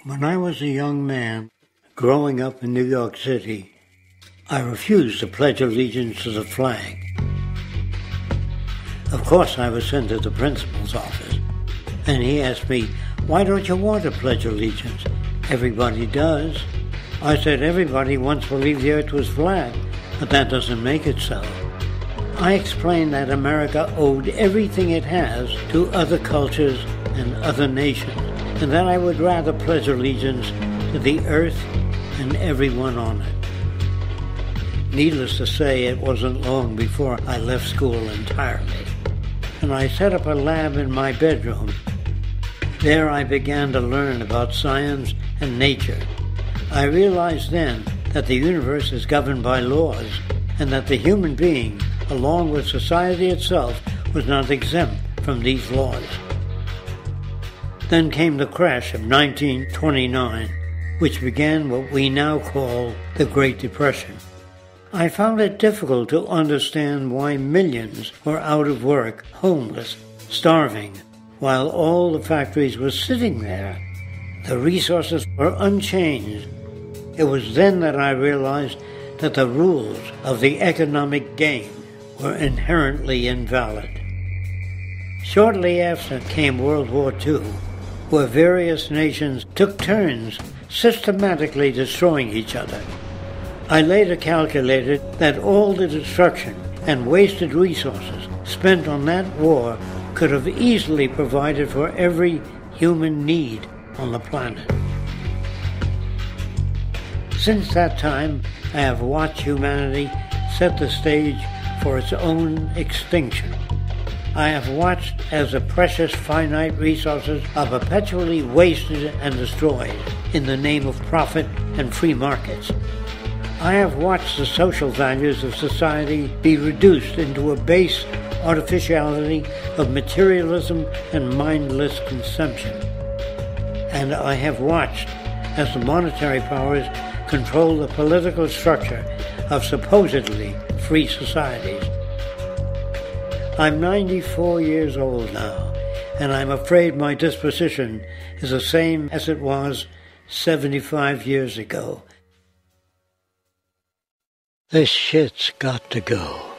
When I was a young man, growing up in New York City, I refused to pledge allegiance to the flag. Of course, I was sent to the principal's office, and he asked me, "Why don't you want to pledge allegiance? Everybody does." I said, "Everybody once believed the earth was flat, but that doesn't make it so." I explained that America owed everything it has to other cultures and other nations, and that I would rather pledge allegiance to the earth and everyone on it. Needless to say, it wasn't long before I left school entirely, and I set up a lab in my bedroom. There I began to learn about science and nature. I realized then that the universe is governed by laws, and that the human being, along with society itself, was not exempt from these laws. Then came the crash of 1929, which began what we now call the Great Depression. I found it difficult to understand why millions were out of work, homeless, starving, while all the factories were sitting there. The resources were unchanged. It was then that I realized that the rules of the economic game were inherently invalid. Shortly after came World War II, where various nations took turns systematically destroying each other. I later calculated that all the destruction and wasted resources spent on that war could have easily provided for every human need on the planet. Since that time, I have watched humanity set the stage for its own extinction. I have watched as the precious finite resources are perpetually wasted and destroyed in the name of profit and free markets. I have watched the social values of society be reduced into a base artificiality of materialism and mindless consumption. And I have watched as the monetary powers control the political structure of supposedly free societies. I'm 94 years old now, and I'm afraid my disposition is the same as it was 75 years ago. This shit's got to go.